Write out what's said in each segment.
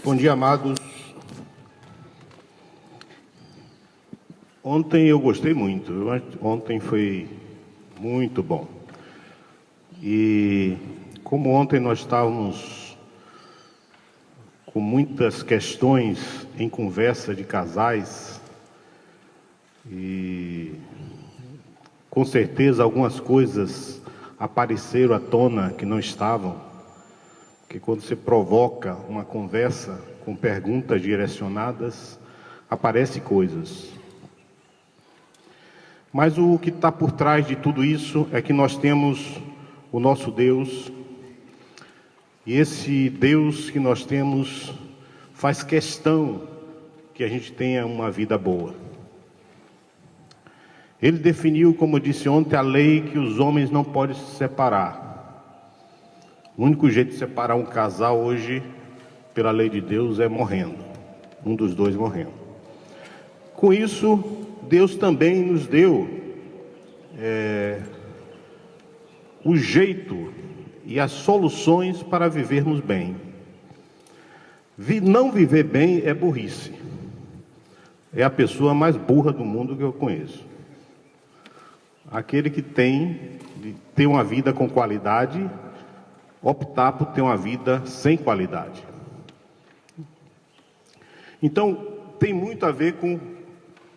Bom dia, amados. Ontem eu gostei muito. Ontem foi muito bom. E como ontem nós estávamos com muitas questões em conversa de casais, e com certeza algumas coisas apareceram à tona que não estavam, porque quando você provoca uma conversa com perguntas direcionadas, aparecem coisas. Mas o que está por trás de tudo isso é que nós temos o nosso Deus, e esse Deus que nós temos faz questão que a gente tenha uma vida boa. Ele definiu, como eu disse ontem, a lei que os homens não podem se separar. O único jeito de separar um casal hoje, pela lei de Deus, é morrendo. Um dos dois morrendo. Com isso, Deus também nos deu o jeito e as soluções para vivermos bem. Não viver bem é burrice. É a pessoa mais burra do mundo que eu conheço. Aquele que tem uma vida com qualidade, optar por ter uma vida sem qualidade. Então, tem muito a ver com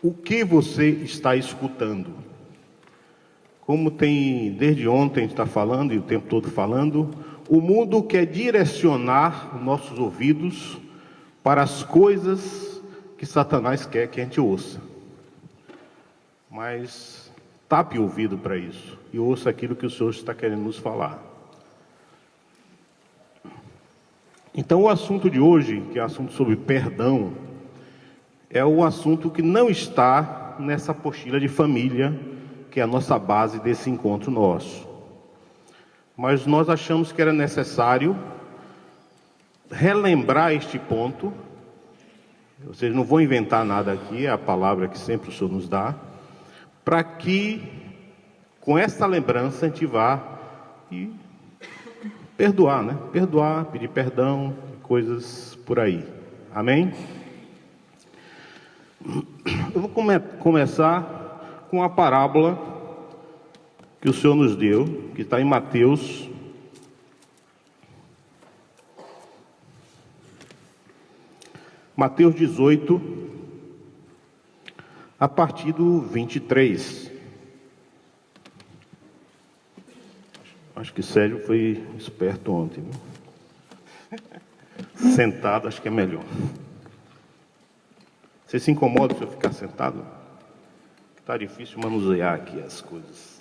o que você está escutando. Como tem, desde ontem a gente está falando, e o tempo todo falando, o mundo quer direcionar os nossos ouvidos para as coisas que Satanás quer que a gente ouça. Mas tape o ouvido para isso e ouça aquilo que o Senhor está querendo nos falar. Então, o assunto de hoje, que é o assunto sobre perdão, é um assunto que não está nessa apostila de família, que é a nossa base desse encontro nosso. Mas nós achamos que era necessário relembrar este ponto. Vocês não vão inventar nada aqui, é a palavra que sempre o Senhor nos dá, para que, com essa lembrança, a gente vá e perdoar, né? Perdoar, pedir perdão, coisas por aí. Amém? Eu vou começar com a parábola que o Senhor nos deu, que está em Mateus. Mateus 18, a partir do 23. Acho que Sérgio foi esperto ontem, né? Sentado, acho que é melhor. Você se incomoda se eu ficar sentado? Está difícil manusear aqui as coisas.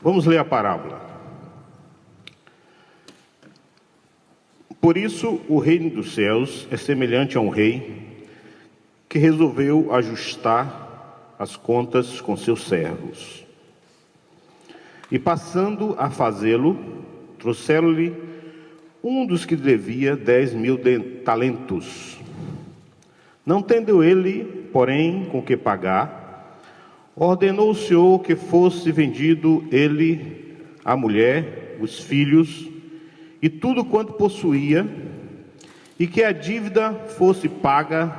Vamos ler a parábola. Por isso, o reino dos céus é semelhante a um rei que resolveu ajustar as contas com seus servos. E passando a fazê-lo, trouxeram-lhe um dos que devia 10.000 talentos. Não tendo ele, porém, com que pagar, ordenou o Senhor que fosse vendido ele, a mulher, os filhos e tudo quanto possuía, e que a dívida fosse paga,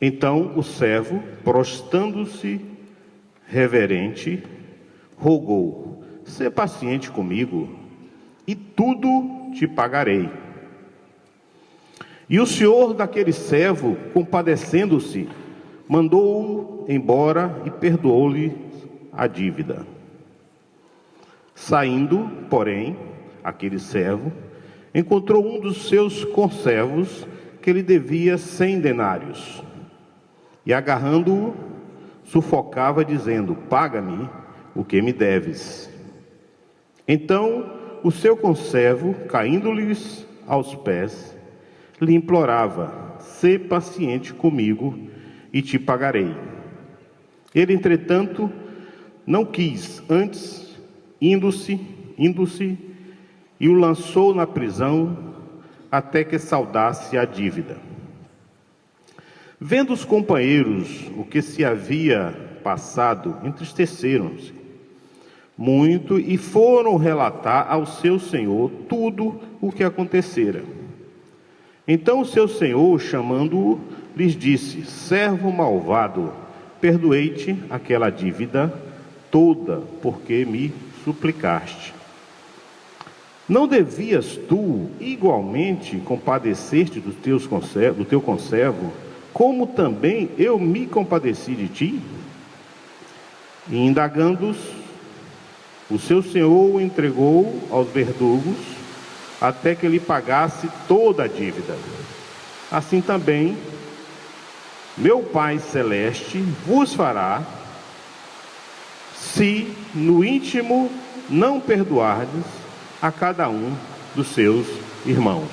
Então o servo, prostrando-se reverente, rogou: sê paciente comigo, e tudo te pagarei. E o senhor daquele servo, compadecendo-se, mandou-o embora e perdoou-lhe a dívida. Saindo, porém, aquele servo encontrou um dos seus conservos que lhe devia 100 denários. E agarrando-o, sufocava, dizendo: paga-me o que me deves. Então o seu conservo, caindo-lhes aos pés, lhe implorava: sê paciente comigo e te pagarei. Ele, entretanto, não quis, antes, indo-se, e o lançou na prisão até que saudasse a dívida. Vendo os companheiros o que se havia passado, entristeceram-se muito e foram relatar ao seu senhor tudo o que acontecera. Então o seu senhor, chamando-o, lhes disse: servo malvado, perdoei-te aquela dívida toda, porque me suplicaste. Não devias tu igualmente compadecer-te do teu conservo, como também eu me compadeci de ti? E indagando-os, o seu senhor o entregou aos verdugos, até que lhe pagasse toda a dívida. Assim também, meu Pai Celeste vos fará, se no íntimo não perdoardes a cada um dos seus irmãos.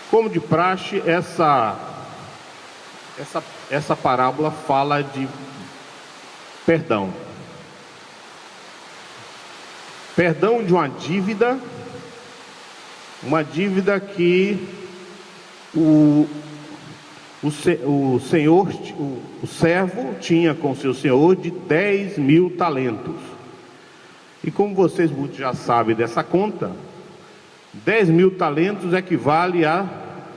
Como de praxe, essa parábola fala de perdão. Perdão de uma dívida que o servo tinha com seu senhor de 10.000 talentos. E como vocês muitos já sabem dessa conta, 10.000 talentos equivale a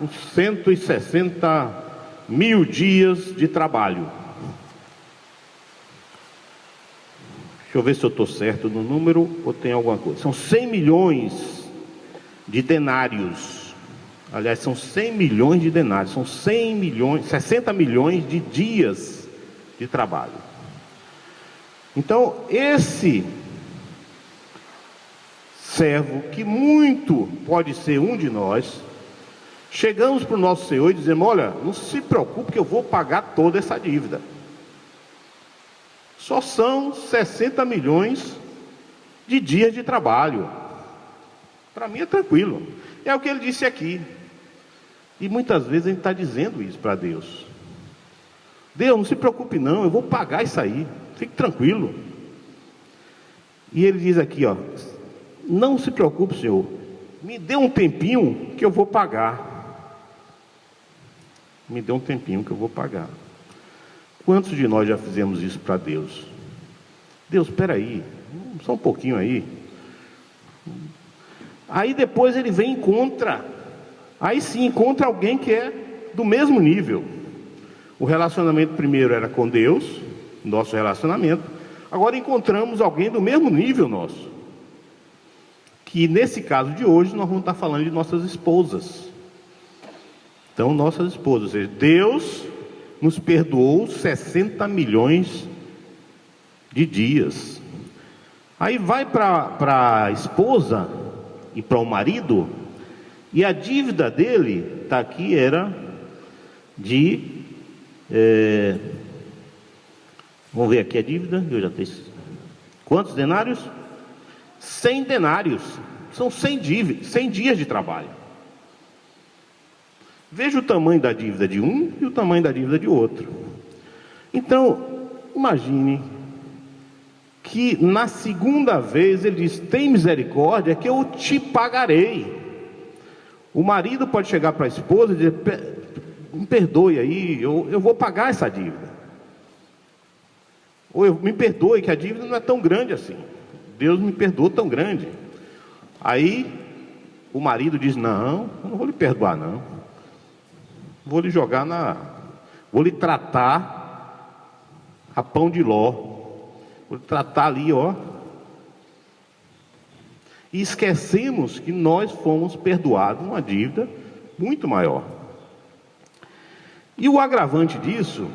uns 160.000 dias de trabalho. Deixa eu ver se eu estou certo no número ou tem alguma coisa. São 100 milhões de denários. Aliás, são 100 milhões de denários. São 100 milhões, 60 milhões de dias de trabalho. Então, esse servo, que muito pode ser um de nós, chegamos para o nosso Senhor e dizemos: olha, não se preocupe que eu vou pagar toda essa dívida. Só são 60 milhões de dias de trabalho. Para mim é tranquilo. É o que ele disse aqui. E muitas vezes a gente está dizendo isso para Deus. Deus, não se preocupe não, eu vou pagar isso aí. Fique tranquilo. E ele diz aqui, ó: não se preocupe, Senhor. Me dê um tempinho que eu vou pagar. Me dê um tempinho que eu vou pagar. Quantos de nós já fizemos isso para Deus? Deus, espera aí, só um pouquinho aí. Aí depois ele vem e encontra. Aí sim, encontra alguém que é do mesmo nível. O relacionamento primeiro era com Deus, nosso relacionamento. Agora encontramos alguém do mesmo nível nosso. Que nesse caso de hoje nós vamos estar falando de nossas esposas. Então, nossas esposas, ou seja, Deus nos perdoou 60 milhões de dias. Aí vai para a esposa e para o marido, e a dívida dele, está aqui, era de... vamos ver aqui a dívida, eu já tenho... Quantos denários? 100 denários. São 100 dias de trabalho. Veja o tamanho da dívida de um e o tamanho da dívida de outro. Então, imagine que na segunda vez ele diz: tem misericórdia que eu te pagarei. O marido pode chegar para a esposa e dizer: me perdoe aí, eu vou pagar essa dívida. Ou me perdoe que a dívida não é tão grande assim. Deus me perdoou tão grande. Aí o marido diz: não, eu não vou lhe perdoar não. Vou lhe jogar vou lhe tratar a pão de ló. Vou lhe tratar ali, ó. E esquecemos que nós fomos perdoados uma dívida muito maior. E o agravante disso,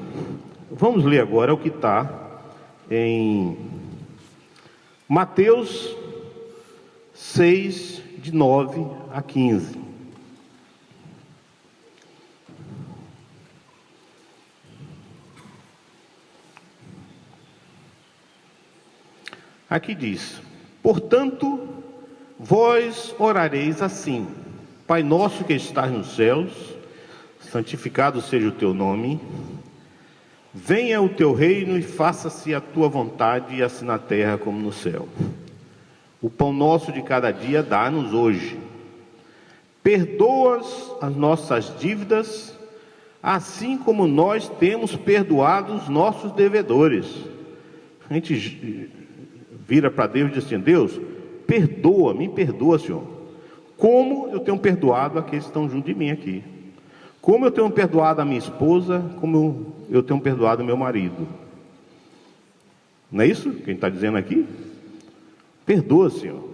vamos ler agora o que está em Mateus 6, de 9 a 15. Aqui diz: portanto, vós orareis assim: Pai nosso que estás nos céus, santificado seja o teu nome, venha o teu reino e faça-se a tua vontade, assim na terra como no céu. O pão nosso de cada dia dá-nos hoje. Perdoa as nossas dívidas, assim como nós temos perdoado os nossos devedores. A gente vira para Deus e diz assim: Deus, perdoa, me perdoa, Senhor. Como eu tenho perdoado aqueles que estão junto de mim aqui. Como eu tenho perdoado a minha esposa, como eu tenho perdoado meu marido. Não é isso que a gente está dizendo aqui? Perdoa, Senhor.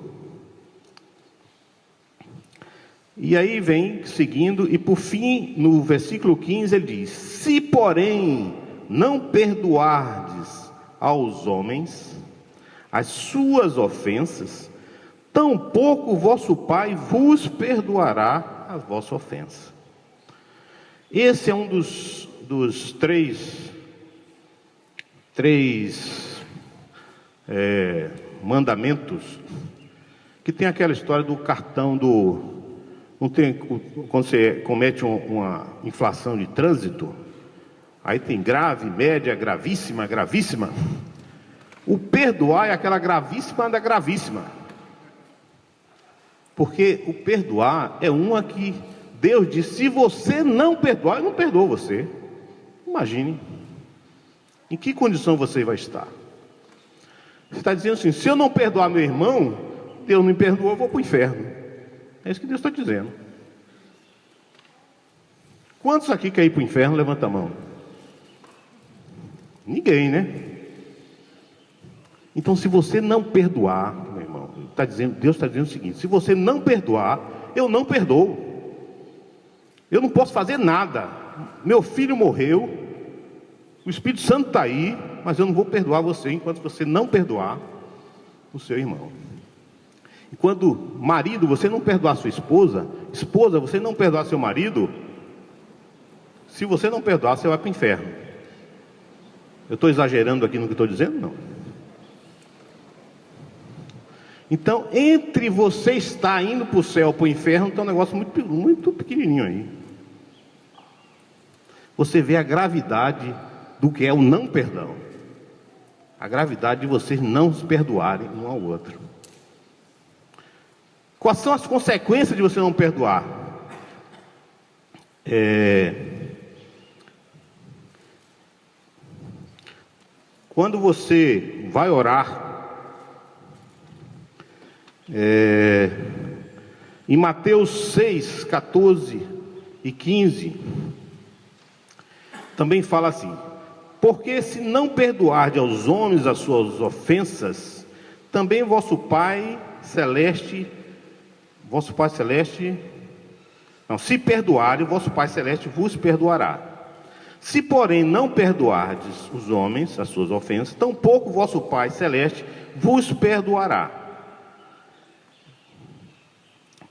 E aí vem seguindo, e por fim, no versículo 15, ele diz: se porém não perdoardes aos homens as suas ofensas, tampouco vosso Pai vos perdoará as vossas ofensas. Esse é um dos três mandamentos, que tem aquela história do cartão do... Não tem, quando você comete uma infração de trânsito, aí tem grave, média, gravíssima, gravíssima. O perdoar é aquela gravíssima da gravíssima. Porque o perdoar é uma que Deus diz: se você não perdoar, eu não perdoo você. Imagine em que condição você vai estar. Você está dizendo assim: se eu não perdoar meu irmão, Deus não me perdoa, eu vou para o inferno. É isso que Deus está dizendo. Quantos aqui querem ir para o inferno? Levanta a mão. Ninguém, né? Então, se você não perdoar, meu irmão, Deus está dizendo o seguinte: se você não perdoar, eu não perdoo. Eu não posso fazer nada. Meu filho morreu, o Espírito Santo está aí, mas eu não vou perdoar você enquanto você não perdoar o seu irmão. E quando marido, você não perdoar sua esposa, esposa, você não perdoar seu marido, se você não perdoar, você vai para o inferno. Eu estou exagerando aqui no que estou dizendo? Não. Então, entre você estar indo para o céu ou para o inferno, tem um negócio muito pequenininho aí. Você vê a gravidade do que é o não perdão. A gravidade de vocês não se perdoarem um ao outro. Quais são as consequências de você não perdoar? Quando você vai orar, em Mateus 6, 14 e 15, também fala assim: porque se não perdoardes aos homens as suas ofensas, também vosso Pai Celeste, se perdoarem, vosso Pai Celeste vos perdoará. Se porém não perdoardes os homens as suas ofensas, tampouco vosso Pai Celeste vos perdoará.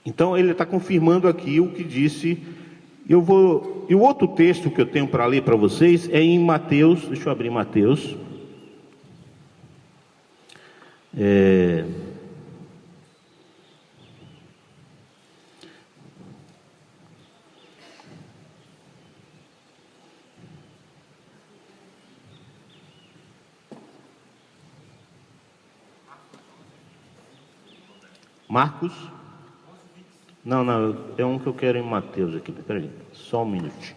Então ele está confirmando aqui o que disse. E o outro texto que eu tenho para ler para vocês é em Mateus. Deixa eu abrir Mateus. Marcos? Não, é um que eu quero em Mateus aqui. Peraí, só um minuto.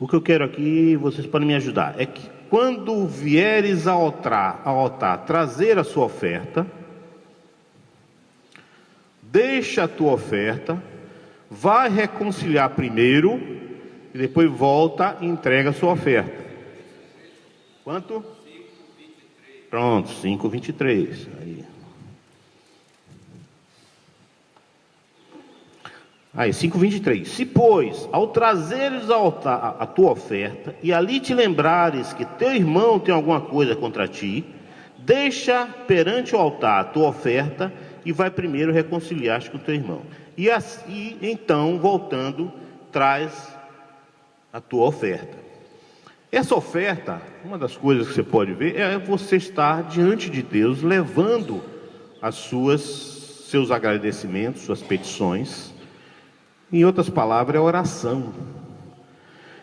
O que eu quero aqui, vocês podem me ajudar, é que quando vieres ao altar trazer a sua oferta, deixa a tua oferta, vai reconciliar primeiro, e depois volta e entrega a sua oferta. Quanto? 5:23. Pronto, 5:23. Aí, 5:23. Se, pois, ao trazeres ao altar a tua oferta, e ali te lembrares que teu irmão tem alguma coisa contra ti, deixa perante o altar a tua oferta, e vai primeiro reconciliar-te com o teu irmão. E assim, então, voltando, traz a tua oferta. Essa oferta, uma das coisas que você pode ver, é você estar diante de Deus, levando seus agradecimentos, suas petições. Em outras palavras, é oração.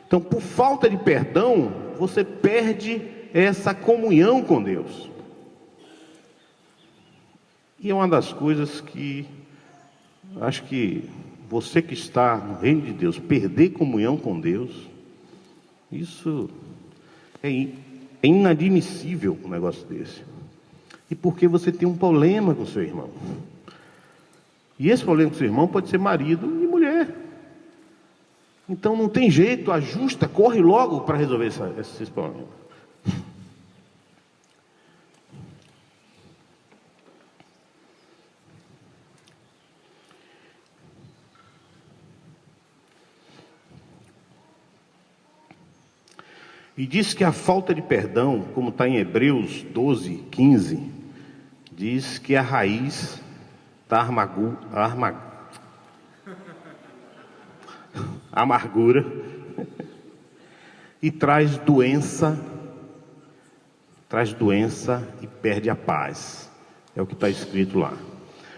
Então, por falta de perdão, você perde essa comunhão com Deus. E é uma das coisas que acho que você que está no reino de Deus, perder comunhão com Deus, isso é inadmissível, um negócio desse. E porque você tem um problema com seu irmão. E esse problema com seu irmão pode ser marido e mulher. Então não tem jeito, ajusta, corre logo para resolver esses problemas. E diz que a falta de perdão, como está em Hebreus 12, 15, diz que a raiz da amargura e traz doença e perde a paz. É o que está escrito lá.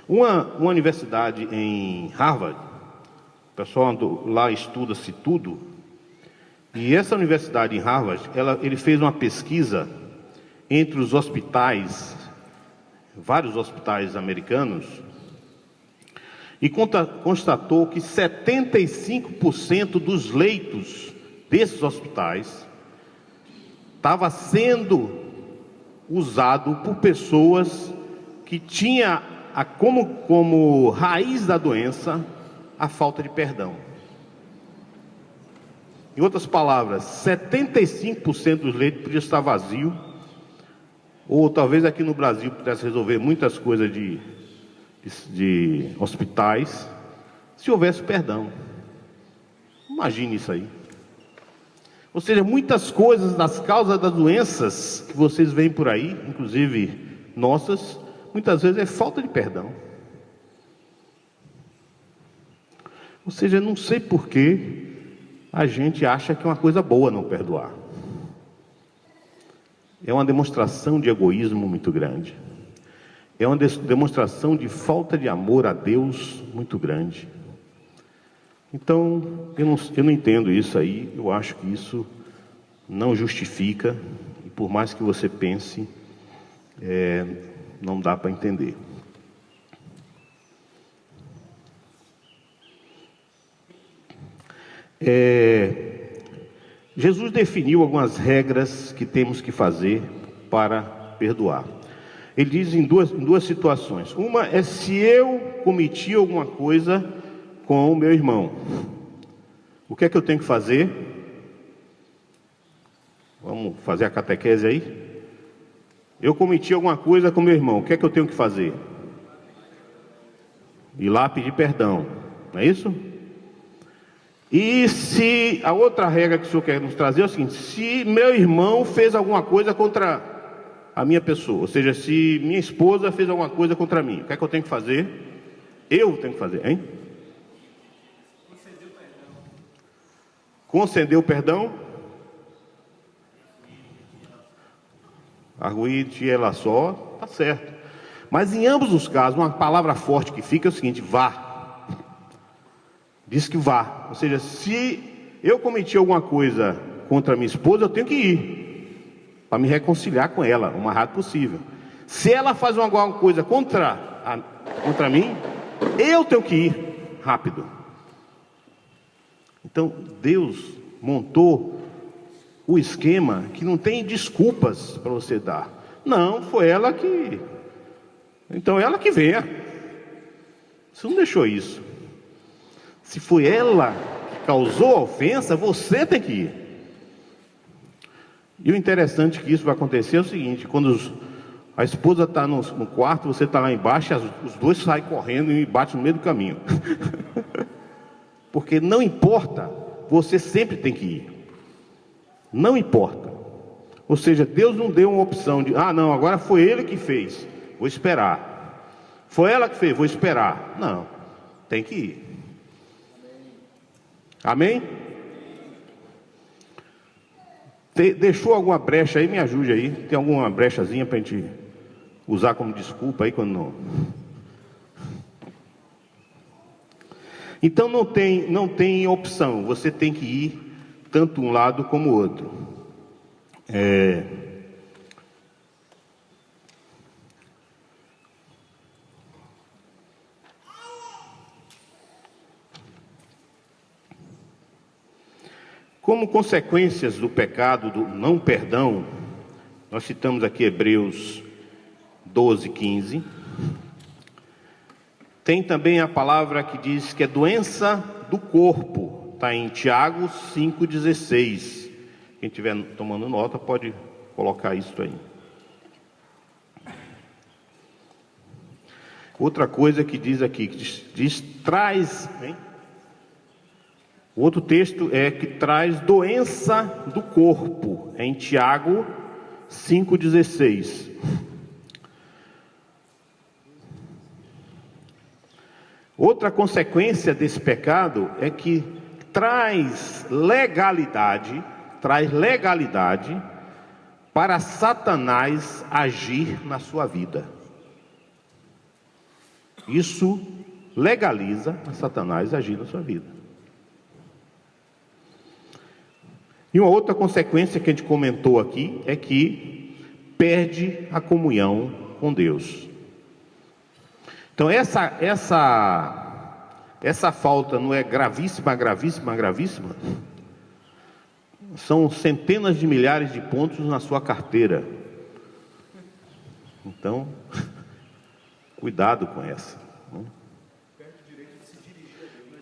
Uma universidade em Harvard, o pessoal lá estuda-se tudo. E essa universidade em Harvard, ele fez uma pesquisa entre os hospitais, vários hospitais americanos, e constatou que 75% dos leitos desses hospitais estava sendo usado por pessoas que tinham como raiz da doença a falta de perdão. Em outras palavras, 75% dos leitos podia estar vazio, ou talvez aqui no Brasil pudesse resolver muitas coisas de hospitais, se houvesse perdão. Imagine isso aí. Ou seja, muitas coisas das causas das doenças que vocês veem por aí, inclusive nossas, muitas vezes é falta de perdão. Ou seja, não sei porquê a gente acha que é uma coisa boa não perdoar. É uma demonstração de egoísmo muito grande. É uma demonstração de falta de amor a Deus muito grande. Então, eu não entendo isso aí. Eu acho que isso não justifica. E por mais que você pense, não dá para entender. Jesus definiu algumas regras que temos que fazer para perdoar. Ele diz em duas situações. Uma é se eu cometi alguma coisa com o meu irmão. O que é que eu tenho que fazer? Vamos fazer a catequese aí? Eu cometi alguma coisa com meu irmão. O que é que eu tenho que fazer? Ir lá pedir perdão. Não é isso? E se a outra regra que o senhor quer nos trazer é o seguinte: se meu irmão fez alguma coisa contra a minha pessoa, ou seja, se minha esposa fez alguma coisa contra mim, o que é que eu tenho que fazer? Eu tenho que fazer, hein? Conceder o perdão? Arguide ela só, tá certo. Mas em ambos os casos, uma palavra forte que fica é o seguinte: vá. Diz que vá. Ou seja, se eu cometi alguma coisa contra minha esposa, eu tenho que ir para me reconciliar com ela o mais rápido possível. Se ela faz alguma coisa contra mim, eu tenho que ir rápido. Então Deus montou o esquema que não tem desculpas para você dar. Não, foi ela que... Então ela que venha. Você não deixou isso. Se foi ela que causou a ofensa, você tem que ir. E o interessante que isso vai acontecer é o seguinte: quando a esposa está no quarto, você está lá embaixo, os dois saem correndo e batem no meio do caminho. Porque não importa, você sempre tem que ir. Não importa. Ou seja, Deus não deu uma opção de, não, agora foi ele que fez, vou esperar. Foi ela que fez, vou esperar. Não, tem que ir. Amém? Deixou alguma brecha aí? Me ajude aí. Tem alguma brechazinha para a gente usar como desculpa aí quando não... Então não tem opção, você tem que ir tanto um lado como o outro. Como consequências do pecado, do não perdão, nós citamos aqui Hebreus 12, 15. Tem também a palavra que diz que é doença do corpo, está em Tiago 5,16. Quem estiver tomando nota pode colocar isso aí. Outra coisa que diz aqui, que diz traz, hein? O outro texto é que traz doença do corpo, é em Tiago 5,16. Outra consequência desse pecado é que traz legalidade para Satanás agir na sua vida. Isso legaliza a Satanás agir na sua vida. E uma outra consequência que a gente comentou aqui é que perde a comunhão com Deus. Então essa falta não é gravíssima, gravíssima, gravíssima? São centenas de milhares de pontos na sua carteira. Então, cuidado com essa.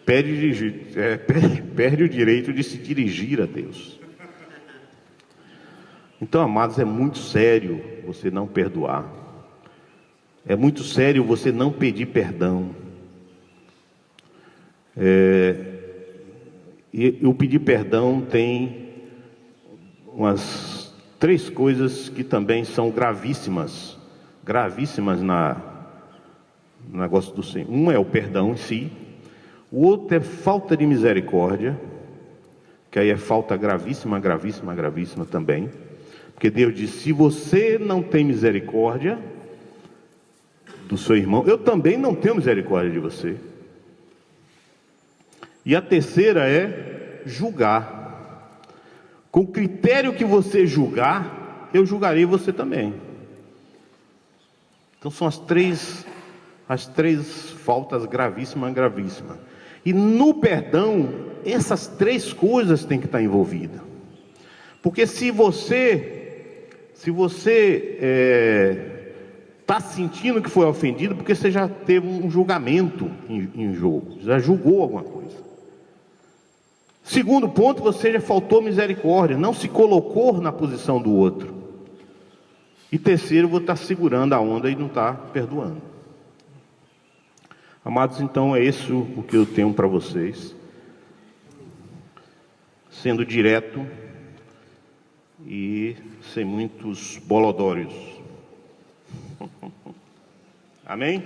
Perde o direito de se dirigir a Deus. Então, amados, é muito sério você não perdoar. É muito sério você não pedir perdão. E o pedir perdão tem umas 3 coisas que também são gravíssimas no negócio do Senhor. Um é o perdão em si. O outro é falta de misericórdia, que aí é falta gravíssima, gravíssima, gravíssima também. Porque Deus diz, se você não tem misericórdia do seu irmão, eu também não tenho misericórdia de você. E a terceira é julgar. Com o critério que você julgar, eu julgarei você também. Então são as três faltas gravíssimas, gravíssimas. E no perdão, essas 3 coisas têm que estar envolvidas. Porque se você está sentindo que foi ofendido, porque você já teve um julgamento em jogo, já julgou alguma coisa. Segundo ponto, você já faltou misericórdia, não se colocou na posição do outro. E terceiro, você está segurando a onda e não está perdoando. Amados, então é isso o que eu tenho para vocês. Sendo direto e sem muitos bolodórios. Amém?